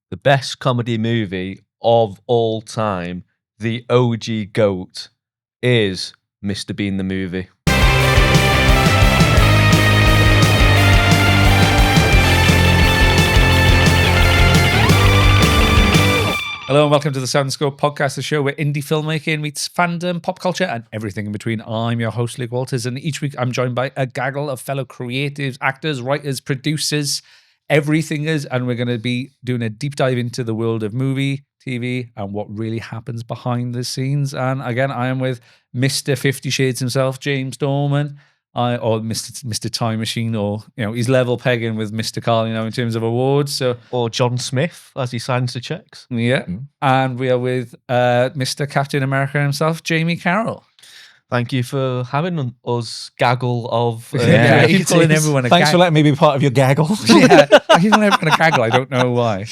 The best comedy movie of all time, the OG GOAT, is Mr. Bean the Movie. Hello and welcome to the Cinescope podcast, the show where indie filmmaking meets fandom, pop culture, and everything in between. I'm your host, Luke Walters, and each week I'm joined by a gaggle of fellow creatives, actors, writers, producers, everythingers, and we're going to be doing a deep dive into the world of movie, TV, and what really happens behind the scenes. And again, I am with Mr. 50 Shades himself, James Dorman. Or Mr. Time Machine, or he's level pegging with Mr. Carl, in terms of awards. So, or John Smith as he signs the checks. Yeah, and we are with Mr. Captain America himself, Jamie Carroll. Thank you for having us gaggle of. I keep calling everyone a Thanks for letting me be part of your gaggle. Yeah, I keep calling everyone a gaggle. I don't know why.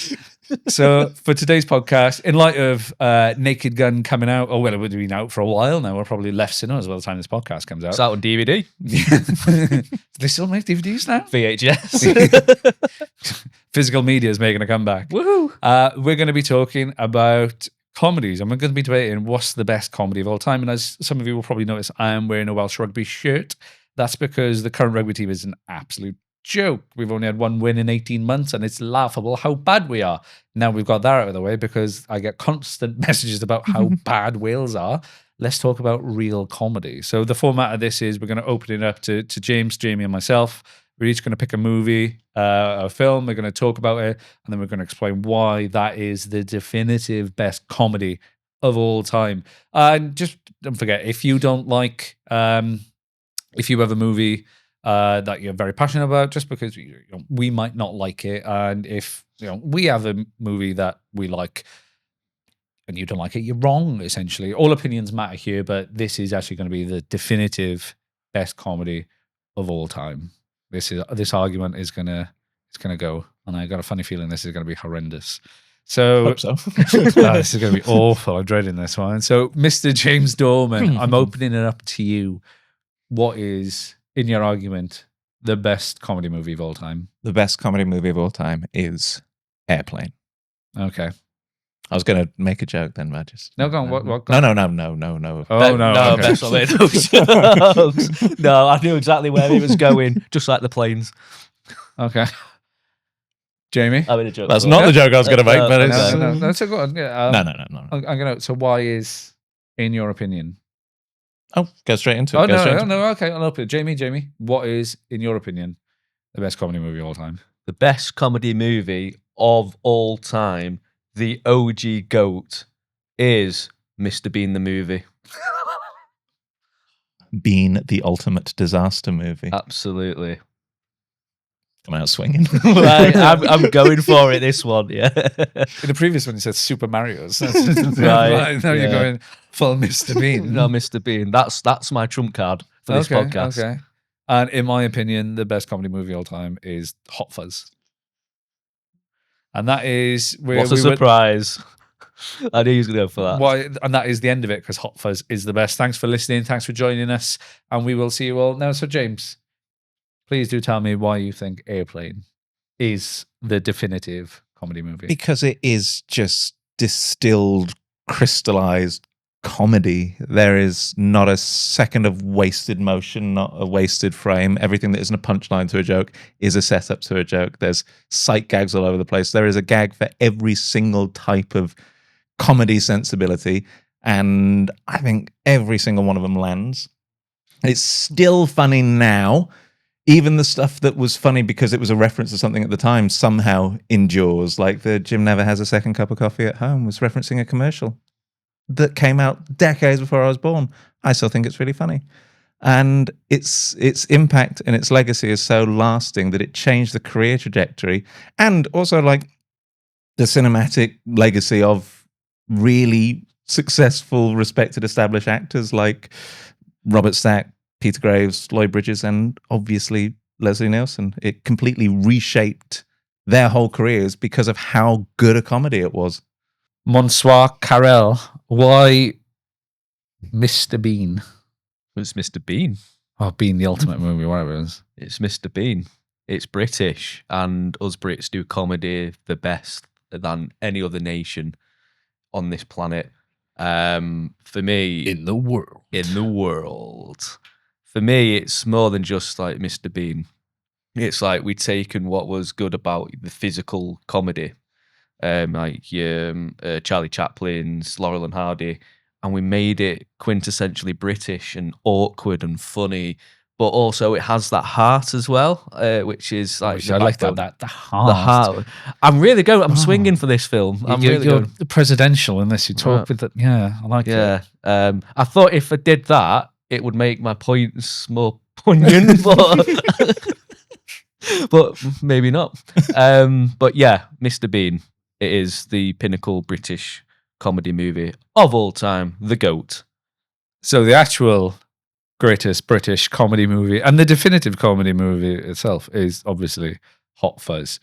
So for today's podcast, in light of Naked Gun coming out, it would have been out for a while now. We're probably left cinemas by the time this podcast comes out. It's out on DVD. Do they still make DVDs now? VHS. Physical media is making a comeback. Woohoo! We're going to be talking about comedies, and we're going to be debating what's the best comedy of all time. And as some of you will probably notice, I am wearing a Welsh rugby shirt. That's because the current rugby team is an absolute joke. We've only had one win in 18 months, and it's laughable how bad we are. Now we've got that out of the way, because I get constant messages about how bad Wales are. Let's talk about real comedy. So the format of this is we're going to open it up to James, Jamie, and myself. We're each going to pick a movie, a film. We're going to talk about it, and then we're going to explain why that is the definitive best comedy of all time. And just don't forget, if you don't like, if you have a movie that you're very passionate about, just because we might not like it, and if we have a movie that we like and you don't like it, you're wrong. Essentially, all opinions matter here, but this is actually going to be the definitive best comedy of all time. This argument is gonna go, and I got a funny feeling this is going to be horrendous. So, Hope so. This is going to be awful. I'm dreading this one. So, Mr. James Dorman, I'm opening it up to you. What is, in your argument, the best comedy movie of all time? The best comedy movie of all time is Airplane. Okay. I was going to make a joke then, but I just... No, go on. What? No. Oh, no. no. No, Okay. best not made those. No, I knew exactly where he was going, just like the planes. Okay. Jamie? I made a joke. That's not the joke I was going to make, but it's... No, so go on. Yeah, No. I'm going to... So why is, in your opinion... Oh, go straight into it. Oh, Go straight no, into it. okay. I'll open it. Jamie, what is, in your opinion, the best comedy movie of all time? The best comedy movie of all time, the OG GOAT, is Mr. Bean the Movie. Being the ultimate disaster movie. Absolutely. Come out swinging. I'm going for it, this one, yeah. In the previous one, you said Super Mario's. Right, Now you're yeah. going full Mr. Bean. No, Mr. Bean. That's my trump card for this podcast. Okay. And in my opinion, the best comedy movie of all time is Hot Fuzz. And that is... What a surprise. I knew he was going to go for that. Why, and that is the end of it, because Hot Fuzz is the best. Thanks for listening. Thanks for joining us. And we will see you all now. So, James, please do tell me why you think Airplane is the definitive comedy movie. Because it is just distilled, crystallized comedy. There is not a second of wasted motion, not a wasted frame. Everything that isn't a punchline to a joke is a setup to a joke. There's sight gags all over the place. There is a gag for every single type of comedy sensibility, and I think every single one of them lands. It's still funny now. Even the stuff that was funny because it was a reference to something at the time somehow endures. Like the Jim never has a second cup of coffee at home was referencing a commercial that came out decades before I was born. I still think it's really funny. And its impact and its legacy is so lasting that it changed the career trajectory, and also like the cinematic legacy of really successful, respected, established actors like Robert Stack, Peter Graves, Lloyd Bridges, and obviously Leslie Nielsen. It completely reshaped their whole careers because of how good a comedy it was. Bonsoir, Carroll. Why Mr. Bean? It's Mr. Bean. Oh, Bean, the ultimate movie, whatever it is. It's Mr. Bean. It's British, and us Brits do comedy the best. than any other nation on this planet. For me, In the world. For me, it's more than just like Mr. Bean. It's like we'd taken what was good about the physical comedy, Charlie Chaplin's Laurel and Hardy, and we made it quintessentially British and awkward and funny, but also it has that heart as well, which is like I like that. The heart. The heart. I'm swinging for this film. You're presidential unless you talk with it. Yeah, I like it. Yeah. I thought if I did that, it would make my points more poignant, but maybe not. But yeah, Mr. Bean. It is the pinnacle British comedy movie of all time, the GOAT. So the actual greatest British comedy movie and the definitive comedy movie itself is obviously Hot Fuzz.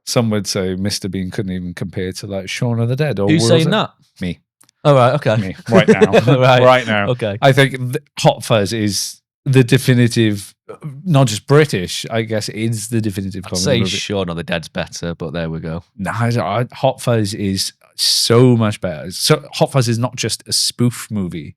Some would say Mr. Bean couldn't even compare to like Shaun of the Dead. Or Who's saying that? Me. Oh, right, okay. Me, right now. Right now. Okay. I think Hot Fuzz is the definitive, not just British, I guess it's the definitive I'd comedy say movie. Shaun of the Dead's better, but there we go. No, Hot Fuzz is so much better. So Hot Fuzz is not just a spoof movie.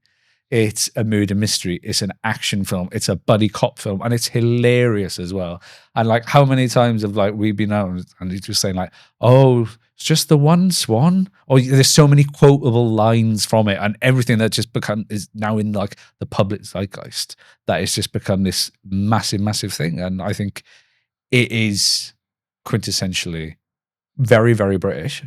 It's a murder mystery. It's an action film. It's a buddy cop film, and it's hilarious as well. And like, how many times have like we been out and he's just saying like, "Oh, it's just the one swan." Or there's so many quotable lines from it, and everything that just is now in like the public zeitgeist. That it's just become this massive, massive thing. And I think it is quintessentially very, very British,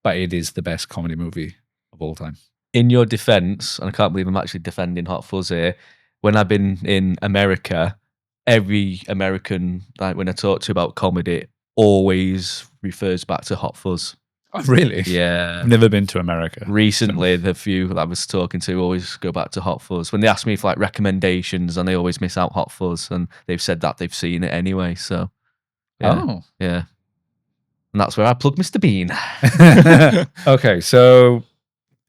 but it is the best comedy movie of all time. In your defense, and I can't believe I'm actually defending Hot Fuzz here, when I've been in America, every American, like when I talk to about comedy, always refers back to Hot Fuzz. Oh, really? Yeah. I've never been to America. Recently, the few that I was talking to always go back to Hot Fuzz. When they ask me for like recommendations, and they always miss out Hot Fuzz, and they've said that they've seen it anyway. So, yeah. Oh. Yeah. And that's where I plug Mr. Bean. Okay, so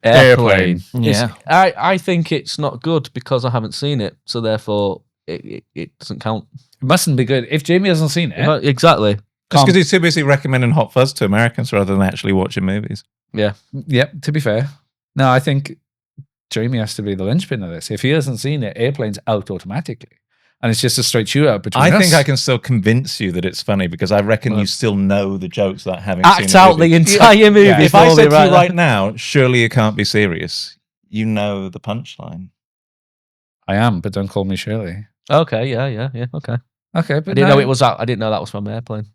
Airplane. Yeah. I think it's not good because I haven't seen it, so therefore it doesn't count. It mustn't be good. If Jamie hasn't seen it, Exactly. Just because he's too busy recommending Hot Fuzz to Americans rather than actually watching movies. Yeah. Yep, to be fair. No, I think Jamie has to be the linchpin of this. If he hasn't seen it, Airplane's out automatically. And it's just a straight shootout between us. I think I can still convince you that it's funny because I reckon you still know the jokes that having Act seen out the movie. the entire movie. If I for said me to you right now, surely you can't be serious. You know the punchline. I am, but don't call me Shirley. Okay, yeah, okay. Okay, but I didn't know it was that. I didn't know that was from Airplane.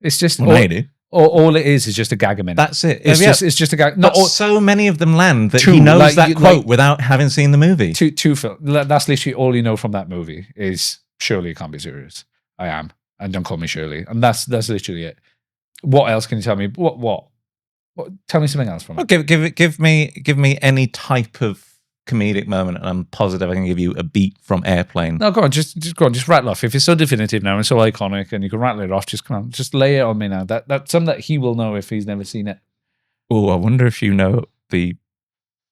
It's just Well, maybe. all it is just a gag a minute. That's it. It's just a gag. Not so many of them land that Two, he knows like, that quote without having seen the movie. Two film. That's literally all you know from that movie is surely you can't be serious. I am, and don't call me Shirley. And that's literally it. What else can you tell me? What? Tell me something else from it. Give me any type of comedic moment, and I'm positive I can give you a beat from Airplane. No, go on, just go on, just rattle off. If it's so definitive now and so iconic, and you can rattle it off, just come on, just lay it on me now. That's something that he will know if he's never seen it. Oh, I wonder if you know the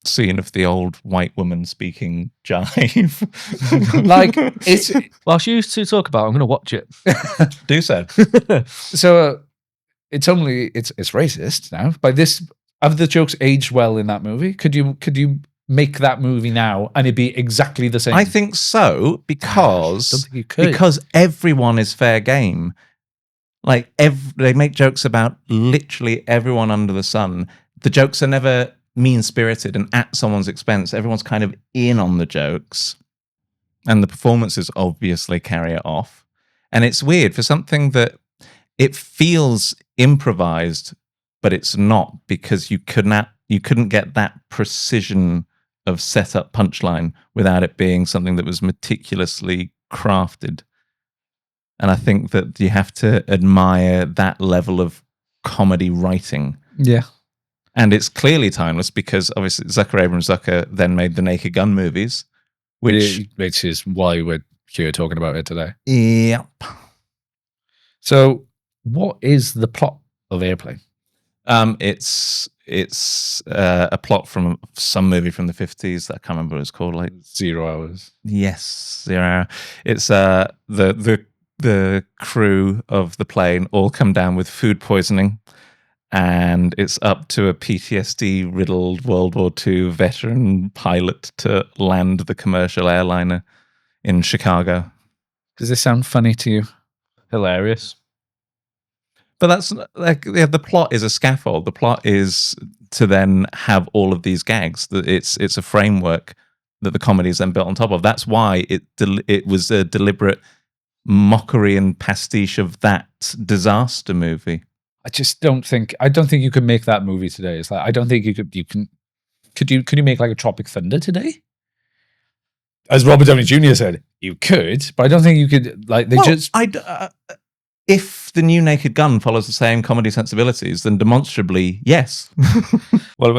scene of the old white woman speaking jive. Like it's Whilst you two talk about it, I'm going to watch it. Do so. so. It's racist now. By this, have the jokes aged well in that movie? Could you make that movie now and it'd be exactly the same? I think so because don't think you could. because everyone is fair game. Like they make jokes about literally everyone under the sun. The jokes are never mean-spirited and at someone's expense. Everyone's kind of in on the jokes, and the performances obviously carry it off. And it's weird for something that it feels improvised, but it's not, because you couldn't get that precision of setup punchline without it being something that was meticulously crafted. And I think that you have to admire that level of comedy writing. Yeah. And it's clearly timeless because obviously Abrams Zucker then made the Naked Gun movies, which is why we're here talking about it today. Yep. So what is the plot of Airplane? It's a plot from some movie from the 50s that I can't remember what it's called. Like 0 Hours. Yes, 0 Hour. It's the crew of the plane all come down with food poisoning, and it's up to a PTSD-riddled World War II veteran pilot to land the commercial airliner in Chicago. Does this sound funny to you? Hilarious. But that's like the plot is a scaffold. The plot is to then have all of these gags. It's a framework that the comedy is then built on top of. That's why it was a deliberate mockery and pastiche of that disaster movie. I don't think you could make that movie today. It's like I don't think could you make like a Tropic Thunder today? As Robert Downey Jr. said, you could, but I don't think you could. Like if the new Naked Gun follows the same comedy sensibilities, then demonstrably yes. Well,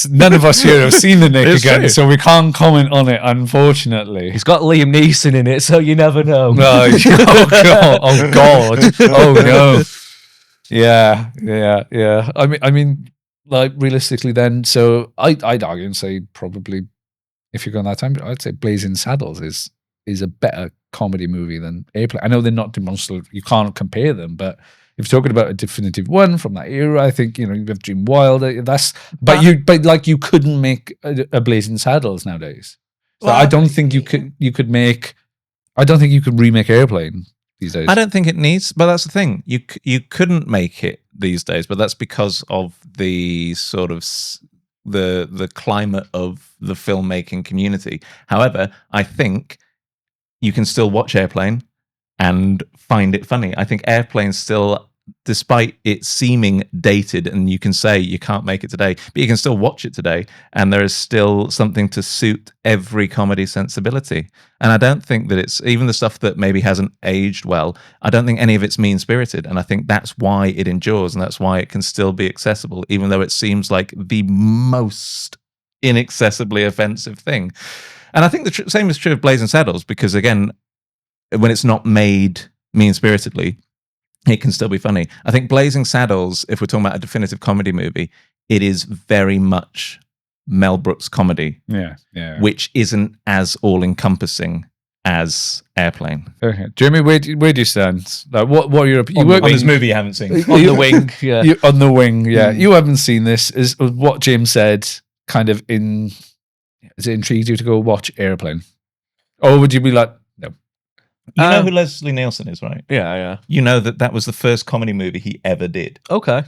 none of us here have seen the Naked It's Gun, true. so we can't comment on it, unfortunately. He's got Liam Neeson in it, so you never know. No, oh god, oh no. Yeah. I mean, like realistically, then. So I'd argue and say probably, if you're going that time, I'd say Blazing Saddles is a better comedy movie than Airplane. I know they're not demonstrative; you can't compare them. But if you're talking about a definitive one from that era, I think you have Dream Wilder. But you couldn't make a Blazing Saddles nowadays. So I don't think you could make. I don't think you could remake Airplane these days. I don't think it needs, but that's the thing. You couldn't make it these days, but that's because of the sort of the climate of the filmmaking community. However, I think you can still watch Airplane and find it funny. I think Airplane still, despite it seeming dated, and you can say you can't make it today, but you can still watch it today, and there is still something to suit every comedy sensibility. And I don't think that it's, even the stuff that maybe hasn't aged well, I don't think any of it's mean-spirited, and I think that's why it endures, and that's why it can still be accessible, even though it seems like the most inaccessibly offensive thing. And I think the same is true of Blazing Saddles, because again, when it's not made mean-spiritedly, it can still be funny. I think Blazing Saddles, if we're talking about a definitive comedy movie, it is very much Mel Brooks comedy, Yeah. which isn't as all-encompassing as Airplane. Okay, Jeremy, where do you stand? Like, what are your opinions? On this movie you haven't seen. On the wing, yeah. On the wing, yeah. You haven't seen this. Is what James said kind of has it intrigued you to go watch Airplane? Or would you be like, no? You know who Leslie Nielsen is, right? Yeah. You know that was the first comedy movie he ever did. Okay.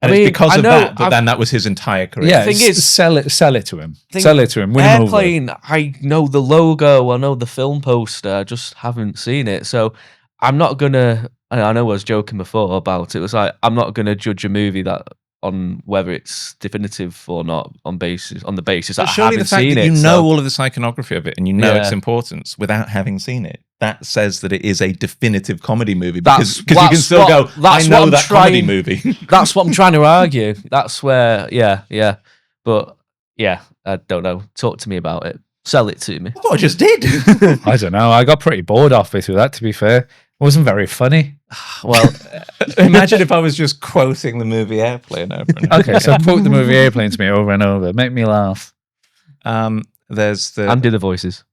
And it's because of that, but then that was his entire career. Yeah, thing is, sell it to him. Sell it to him. Win him over. Airplane, I know the logo, I know the film poster, I just haven't seen it. So I'm not gonna, I know I was joking before about it, was like, I'm not gonna judge a movie that on whether it's definitive or not on the basis that I surely haven't the fact seen that it. you know all of the iconography of it and you know Yeah. its importance without having seen it, that says that it is a definitive comedy movie, because you can that's still what- go, I that's know what I'm that comedy trying- movie. That's what I'm trying to argue. That's where, yeah. But yeah, I don't know. Talk to me about it. Sell it to me. I just did. I don't know. I got pretty bored halfway through that, to be fair. It wasn't very funny. Well, imagine if I was just quoting the movie Airplane over and over. Okay, so quote the movie Airplane to me over and over. Make me laugh. There's the... And do the voices.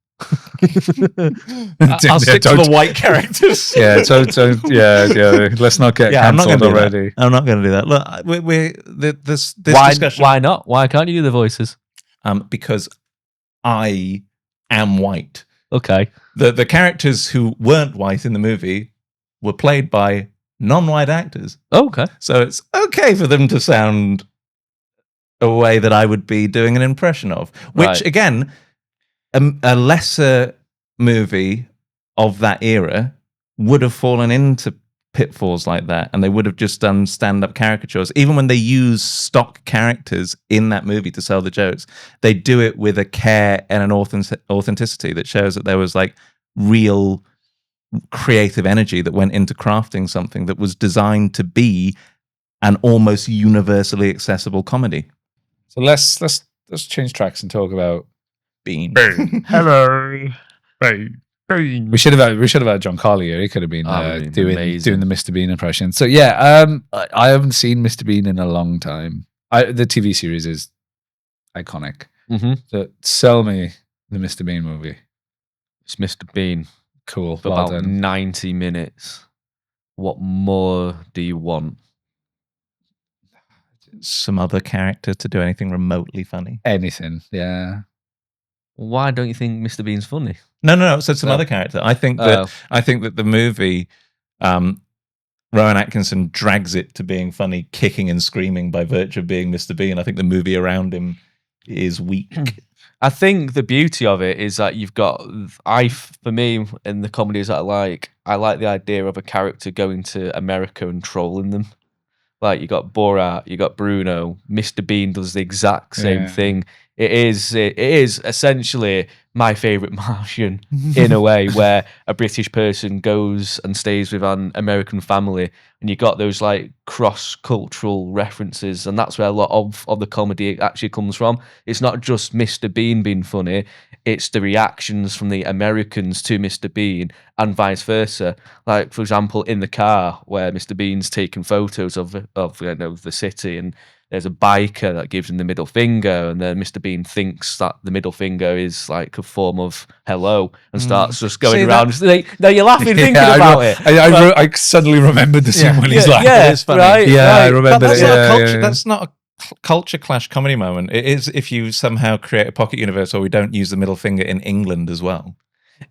I'll stick to the white characters. Yeah, yeah. Let's not get I'm not going cancelled to do already. that. I'm not going to do that. Look, this Why, discussion... why not? Why can't you do the voices? Because I am white. Okay. The characters who weren't white in the movie were played by non-white actors. Okay. So it's okay for them to sound a way that I would be doing an impression of. Which, Right. again, a lesser movie of that era would have fallen into pitfalls like that, and they would have just done stand-up caricatures. Even when they use stock characters in that movie to sell the jokes, they do it with a care and an authenticity that shows that there was like real creative energy that went into crafting something that was designed to be an almost universally accessible comedy. So let's change tracks and talk about Bean. Hello. We should have had John Carly here. He could have been doing amazing. the Mr. Bean impression. So yeah, I haven't seen Mr. Bean in a long time. The TV series is iconic. Mm-hmm. So sell me the Mr. Bean movie. It's Mr. Bean Cool. for Well about done. 90 minutes. What more do you want? some other character to do anything remotely funny. Anything, yeah. Why don't you think Mr. Bean's funny? No. I said some Oh. other character. I think that the movie, Rowan Atkinson drags it to being funny, kicking and screaming by virtue of being Mr. Bean. I think the movie around him is weak. I think the beauty of it is that you've got for me in the comedies that I like the idea of a character going to America and trolling them. Like you got Borat, you got Bruno, Mr. Bean does the exact same thing. It is essentially my favorite Martian in a way, where a British person goes and stays with an American family, and you got those like cross-cultural references, and that's where a lot of the comedy actually comes from. It's not just Mr. Bean being funny, it's the reactions from the Americans to Mr. Bean and vice versa. Like, for example, in the car where Mr. Bean's taking photos of the city, and there's a biker that gives him the middle finger, and then Mr. Bean thinks that the middle finger is like a form of hello and starts just going around. No, you're laughing thinking about it. I suddenly remembered the scene when he's like, yeah, it is funny. right, yeah, right. I remember That's it. not a Yeah, culture. yeah. That's not a culture clash comedy moment. It is if you somehow create a pocket universe where we don't use the middle finger in England as well.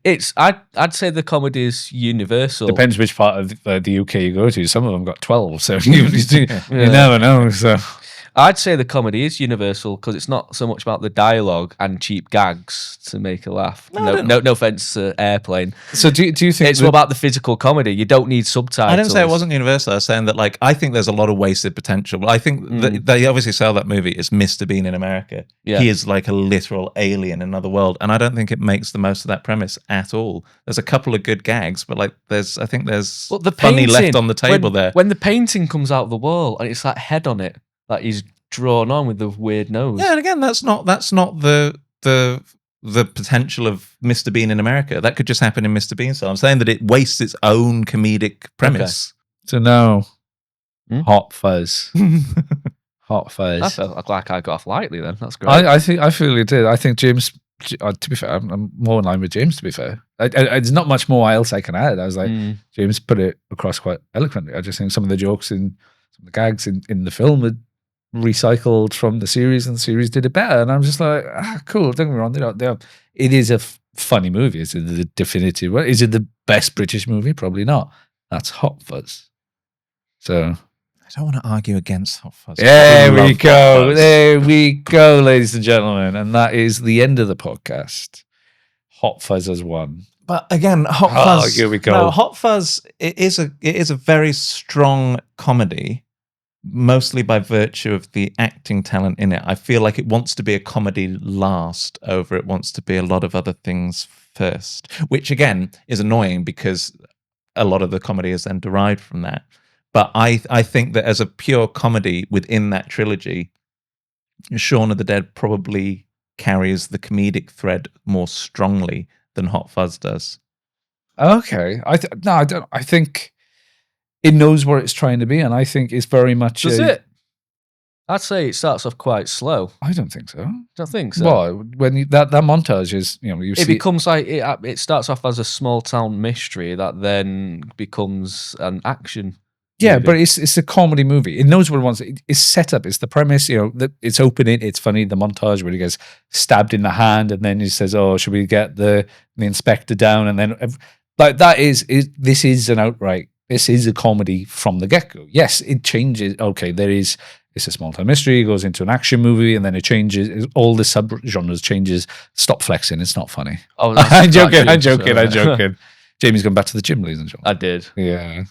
I'd say the comedy is universal. Depends which part of the UK you go to. Some of them got 12, so you never know. So I'd say the comedy is universal because it's not so much about the dialogue and cheap gags to make a laugh. No offense to Airplane. do you think It's more about the physical comedy. You don't need subtitles. I didn't say it wasn't universal. I was saying that, like, I think there's a lot of wasted potential. I think that they obviously sell that movie as Mr. Bean in America. Yeah. He is like a literal alien in another world, and I don't think it makes the most of that premise at all. There's a couple of good gags, but like, I think there's Well, the funny left painting, on the table there. When the painting comes out of the wall and it's that head on it that he's drawn on with the weird nose. Yeah, and again, that's not the potential of Mr. Bean in America. That could just happen in Mr. Bean style. I'm saying that it wastes its own comedic premise. so no? Hot Fuzz. Hot Fuzz. I felt like I got off lightly then. That's great. I feel you did. I think James. To be fair, I'm more in line with James. To be fair, there's not much more else I can add. I was like, James put it across quite eloquently. I just think some of the jokes and some of the gags in the film are recycled from the series, and the series did it better. And I'm just like, cool. Don't get me wrong. It is a funny movie. Is it the definitive? Is it the best British movie? Probably not. That's Hot Fuzz. So. I don't want to argue against Hot Fuzz. There we go. There we go, ladies and gentlemen. And that is the end of the podcast. Hot Fuzz has won. But again, Hot Fuzz. Here we go. No, Hot Fuzz. It is a very strong comedy, mostly by virtue of the acting talent in it. I feel like it wants to be a comedy last over it wants to be a lot of other things first, which again is annoying because a lot of the comedy is then derived from that. But I think that as a pure comedy within that trilogy, Shaun of the Dead probably carries the comedic thread more strongly than Hot Fuzz does. Okay. I don't. I think it knows what it's trying to be, and I think it's very much. Does it? I'd say it starts off quite slow. I don't think so. Don't think so. Well, when that montage is, it becomes like it starts off as a small town mystery that then becomes an action. Yeah, movie. but it's a comedy movie. It knows what it wants. It's set up. It's the premise. It's opening. It's funny. The montage where he gets stabbed in the hand, and then he says, "Oh, should we get the inspector down?" And then, like this is an outright. This is a comedy from the get go. Yes, it changes. Okay, it's a small town mystery. It goes into an action movie, and then it changes. All the sub genres changes. Stop flexing. It's not funny. Oh, I'm joking. Jamie's gone back to the gym, ladies and gentlemen. I did. Yeah.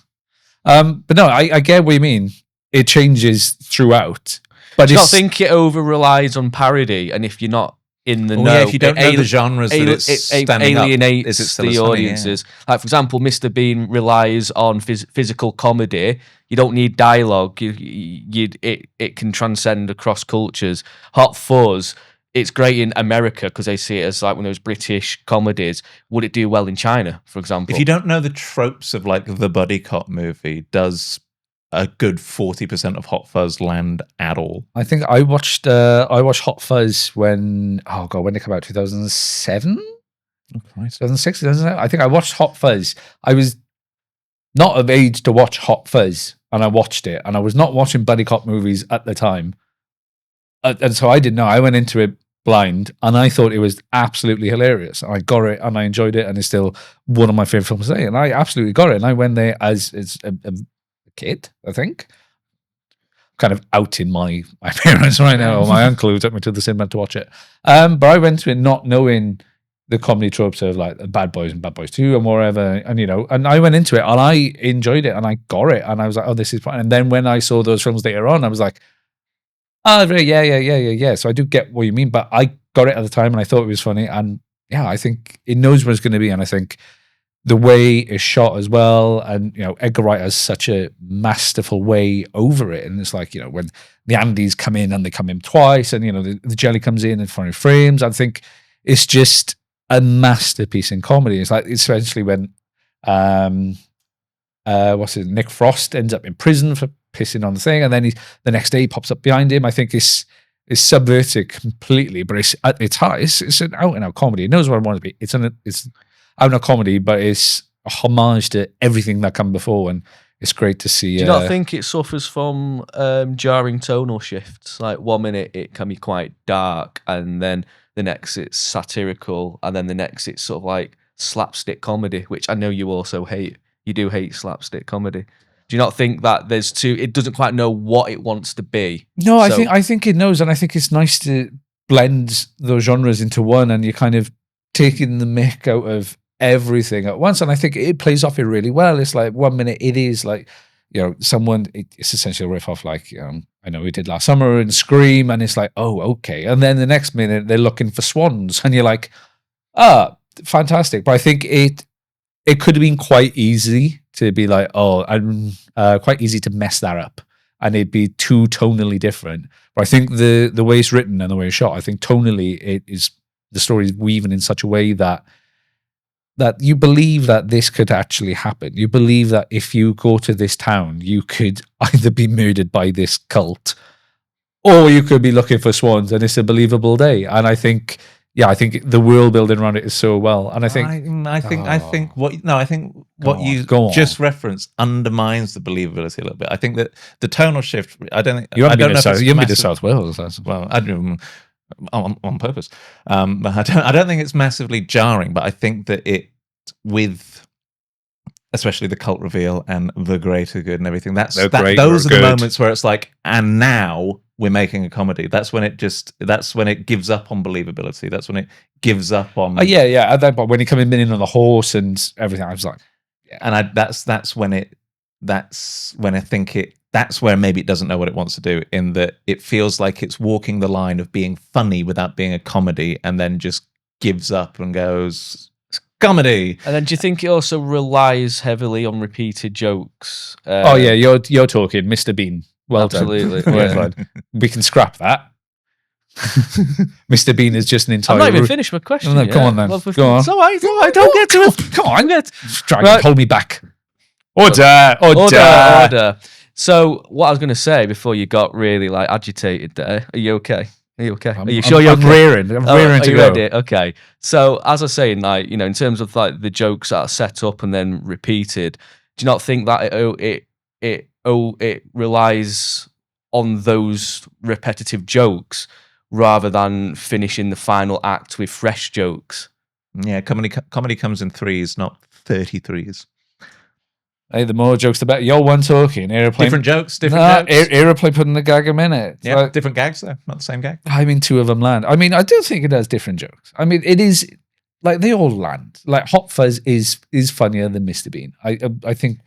But no, I get what you mean. It changes throughout. But I think it over relies on parody, and if you're not in the know, if you don't know the genres that it's standing alienates up, is it still the as funny? audiences. Yeah. Like, for example, Mr. Bean relies on physical comedy. You don't need dialogue. It can transcend across cultures. Hot Fuzz. It's great in America because they see it as like one of those British comedies. Would it do well in China, for example? If you don't know the tropes of like the buddy cop movie, does a good 40% of Hot Fuzz land at all? I think I watched Hot Fuzz when it came out? 2007? Oh, Christ. 2006? 2007? I think I watched Hot Fuzz. I was not of age to watch Hot Fuzz, and I watched it, and I was not watching buddy cop movies at the time, and so I didn't know. I went into it blind, and I thought it was absolutely hilarious. I got it, and I enjoyed it, and it's still one of my favorite films today. And I absolutely got it. And I went there as a kid, I think. Kind of outing my parents right now, or my uncle who took me to the cinema to watch it. But I went to it not knowing the comedy tropes of like Bad Boys and Bad Boys 2 and whatever, and and I went into it and I enjoyed it and I got it and I was like, oh, this is fun. And then when I saw those films later on, I was like, oh, yeah. So I do get what you mean, but I got it at the time and I thought it was funny. And yeah, I think it knows what it's going to be. And I think the way it's shot as well, and Edgar Wright has such a masterful way over it. And it's like, when the Andes come in and they come in twice, and the jelly comes in 4 frames. I think it's just a masterpiece in comedy. It's like, especially when Nick Frost ends up in prison for pissing on the thing, and then the next day he pops up behind him. I think it's subverted completely, but it's at its high. It's an out and out comedy. It knows what I want to be. It's out and out comedy, but it's a homage to everything that come before, and it's great to see. Do you not think it suffers from jarring tonal shifts? Like 1 minute it can be quite dark, and then the next it's satirical, and then the next it's sort of like slapstick comedy, which I know you also hate. You do hate slapstick comedy. Do you not think that it doesn't quite know what it wants to be? No, I think it knows, and I think it's nice to blend those genres into one, and you're kind of taking the mick out of everything at once, and I think it plays off it really well. It's like 1 minute it is like it's essentially a riff off like I know we did last summer in Scream, and it's like, oh, okay, and then the next minute they're looking for swans, and you're like, fantastic. But I think it could have been quite easy to be like, quite easy to mess that up, and it'd be too tonally different. But I think the way it's written and the way it's shot, I think tonally the story is weaving in such a way that you believe that this could actually happen. You believe that if you go to this town, you could either be murdered by this cult, or you could be looking for swans, and it's a believable day. And I think the world building around it is so well. And I think what you just referenced undermines the believability a little bit. I think that the tonal shift. I don't think you haven't been to South Wales. Well, I do. On purpose, but I don't think it's massively jarring. But I think that with especially the cult reveal and the greater good and everything, those are the moments where it's like, and now we're making a comedy. That's when it gives up on believability. That's when it gives up on at that point when he coming in on the horse and everything. I was like, and that's when I think that's where maybe it doesn't know what it wants to do, in that it feels like it's walking the line of being funny without being a comedy, and then just gives up and goes, it's comedy. And then do you think it also relies heavily on repeated jokes? You're talking Mr. Bean. Well absolutely, done. Absolutely. Yeah. We can scrap that. Mr. Bean is just an entire... I'm not even finished my question. No, come on then. Go on. It's all right. Don't get to it. Come on. Hold me back. Order. So what I was going to say before you got really like agitated there, are you okay? Are you sure you're okay? I'm rearing to go. Ready? Okay. So as I was saying, like, in terms of like the jokes that are set up and then repeated, do you not think that it relies on those repetitive jokes rather than finishing the final act with fresh jokes? Yeah, comedy comes in threes, not 33s. Hey, the more jokes, the better. You're one talking. Aeroplane. Different jokes. Aeroplane putting the gag in it. Yeah, like, different gags though, not the same gag. I mean, 2 of them land. I mean, I do think it has different jokes. I mean, it is like they all land. Like Hot Fuzz is funnier than Mr. Bean. I think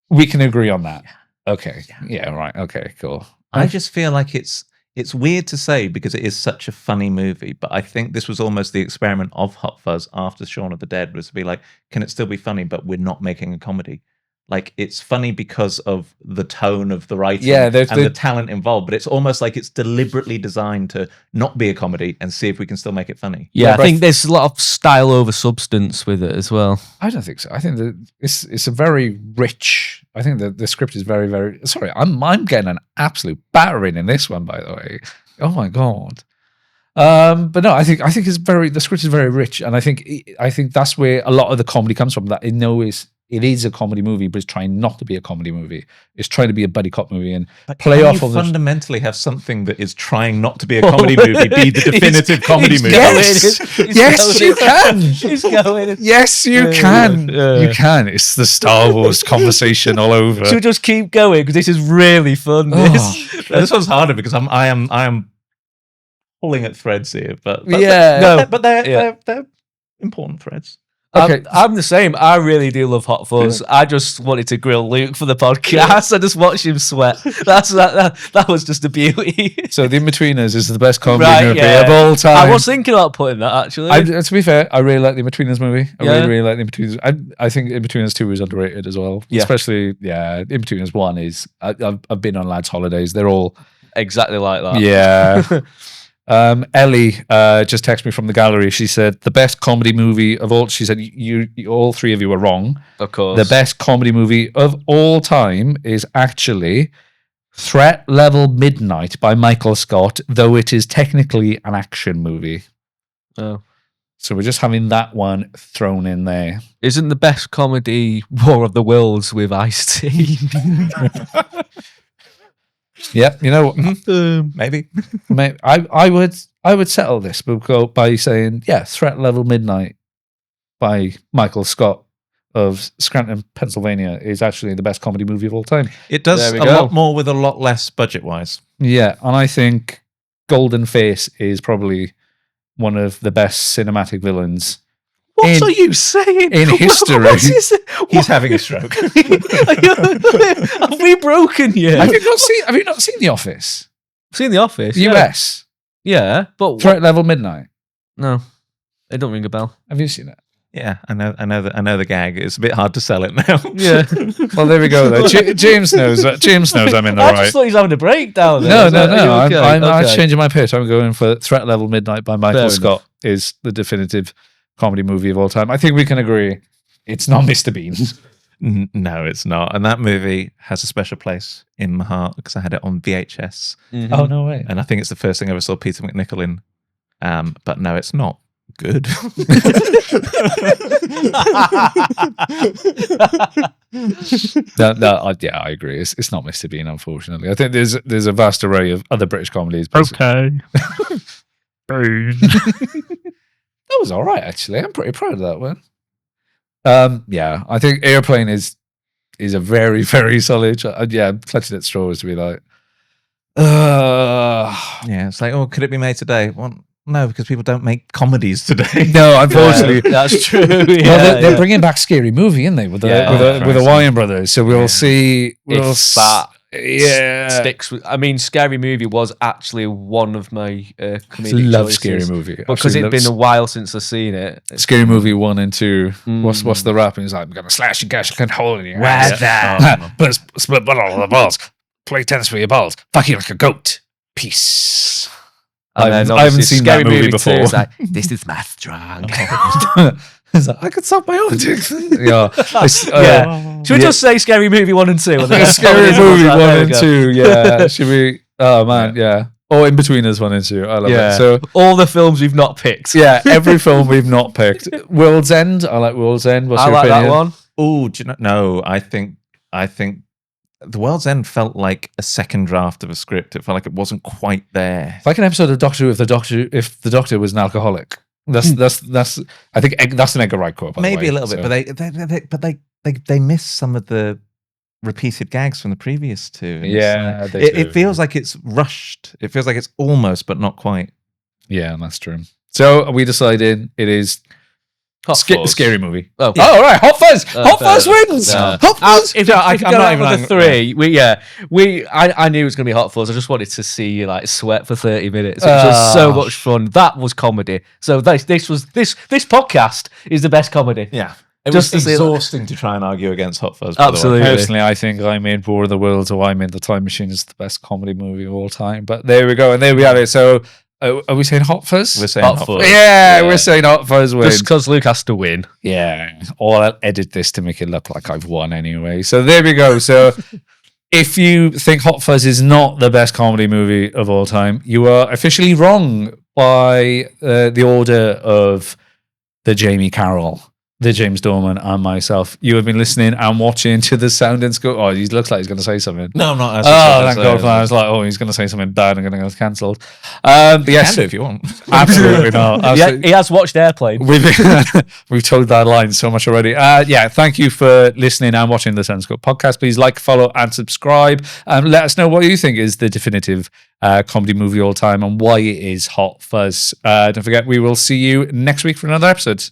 we can agree on that. Okay. Yeah. Right. Okay. Cool. I just feel like it's weird to say because it is such a funny movie, but I think this was almost the experiment of Hot Fuzz after Shaun of the Dead, was to be like, can it still be funny, but we're not making a comedy? Like, it's funny because of the tone of the writing and the talent involved, but it's almost like it's deliberately designed to not be a comedy and see if we can still make it funny. Yeah, I think there's a lot of style over substance with it as well. I don't think so. I think that it's a very rich. I think that the script is very, very. Sorry, I'm getting an absolute battering in this one, by the way. Oh my god. But no, I think it's the script is very rich, and I think that's where a lot of the comedy comes from. That it is a comedy movie, but it's trying not to be a comedy movie. It's trying to be a buddy cop movie and But play can off you on the fundamentally have something that is trying not to be a comedy movie be the definitive comedy movie. Yes, you can. He's going. Yes, you can. You can. It's the Star Wars conversation all over. Should we just keep going because this is really fun. Oh. This one's harder because I am pulling at threads here, but Yeah. No. but they're important threads. Okay. I'm the same. I really do love Hot Fuzz. I just wanted to grill Luke for the podcast. I just watched him sweat. That was just a beauty. So The In-Betweeners is the best comedy Right, movie yeah. of all time. I was thinking about putting that actually. To be fair, I really like the In-Betweeners movie. I Yeah. really like the In-Betweeners. I think In-Betweeners 2 is underrated as well. Yeah. Especially, In-Betweeners 1 is... I've been on lads' holidays. They're all... exactly like that. Yeah. Ellie just texted me from the gallery. She said, the best comedy movie of all... She said, you all three of you are wrong. Of course. The best comedy movie of all time is actually Threat Level Midnight by Michael Scott, though it is technically an action movie. Oh. So we're just having that one thrown in there. Isn't the best comedy War of the Worlds with Ice-T? Yeah, you know, Maybe. I would settle this by saying, Threat Level Midnight by Michael Scott of Scranton, Pennsylvania is actually the best comedy movie of all time. It does There we a go. lot more with a lot less budget-wise. Yeah, and I think Golden Face is probably one of the best cinematic villains What are you saying? in history. What is it? He's having a stroke. Have we broken you? Have you not seen The Office? seen The Office. US. Yeah, but Threat Level Midnight. no, it don't ring a bell. Have you seen it? Yeah, I know the gag. It's a bit hard to sell it now. Yeah. Well, there we go. Though. James knows. James knows I'm in the I right. just thought he's having a breakdown. No. Okay. I'm changing my pitch. I'm going for Threat Level Midnight by Michael Fair Scott is the definitive comedy movie of all time. I think we can agree it's not Mr. Bean. No, it's not. And that movie has a special place in my heart because I had it on VHS. Mhm. Oh, no way. And I think it's the first thing I ever saw Peter McNichol in. But no, it's not good. I agree. It's not Mr. Bean, unfortunately. I think there's a vast array of other British comedies. Okay. That was all right, actually. I'm pretty proud of that one. I think Airplane is a very, very solid. I'm clutching at straws to be like, Yeah, it's like, oh, could it be made today? Well, no, because people don't make comedies today. no, unfortunately. That's true. Well, they're bringing back Scary Movie, aren't they? With the Christ. Wyan brothers. So we'll see. If that Yeah. sticks with. I mean, Scary Movie was actually one of my comedic Love choices. Scary Movie. Because Absolutely it'd been a love while since I've seen it. Scary Movie 1 and 2. Mm. What's the rap? And he's like, I'm going to slash and gash and hole in your Where's ass. that? Split all the balls. Play tennis with your balls. Fuck you like a goat. Peace. And then I haven't obviously seen Scary that movie 2 before. is like, this is my strong. He's like, I could suck my own dick. Yeah. Yeah. Should we just say Scary Movie 1 and 2? Scary Movie 1 There we and go. 2. Yeah. Should we? Oh, man. Yeah. Or In Betweeners 1 and 2. I love Yeah. it. So, all the films we've not picked. yeah, every film we've not picked. World's End. I like World's End. What's I your like opinion? that one. Oh, do you know? No, I think The World's End felt like a second draft of a script. It felt like it wasn't quite there. It's like an episode of Doctor Who if the doctor was an alcoholic. That's I think that's an Edgar Wright quote. By the Maybe way, a little bit, but they miss some of the repeated gags from the previous two. And Yeah, it's they like, do. it feels like it's rushed. It feels like it's almost, but not quite. Yeah, that's true. So are we deciding it is Hot Fuzz. Scary Movie? Oh, Oh, all right, Hot Fuzz. Hot Fuzz fair. wins. No. Hot Fuzz. If I'm you go not out even with the three, I knew it was going to be Hot Fuzz. I just wanted to see you like sweat for 30 minutes. It was just so much fun. That was comedy. So this podcast is the best comedy. Yeah. It Just was to see that. exhausting to try and argue against Hot Fuzz. by the way. Absolutely. Personally, I think I Made War of the Worlds or I Made the Time Machine is the best comedy movie of all time. But there we go, and there we have it. So, are we saying Hot Fuzz? We're saying Hot Hot Fuzz. Fuzz. Yeah, we're saying Hot Fuzz wins. Just because Luke has to win. Yeah, or I'll edit this to make it look like I've won anyway. So there we go. So if you think Hot Fuzz is not the best comedy movie of all time, you are officially wrong by the order of the Jamie Carroll. the James Dorman, and myself. You have been listening and watching to the Cinescope. Oh, he looks like he's going to say something. No, I'm not. Oh, thank God. I was like, oh, he's going to say something bad. I'm going to get cancelled. But You yes, can do if you want. absolutely not. Yeah, Absolutely. he has watched Airplane. We've told that line so much already. Yeah, thank you for listening and watching the Cinescope podcast. Please like, follow, and subscribe. Let us know what you think is the definitive comedy movie all time and why it is Hot Fuzz. Don't forget, we will see you next week for another episode.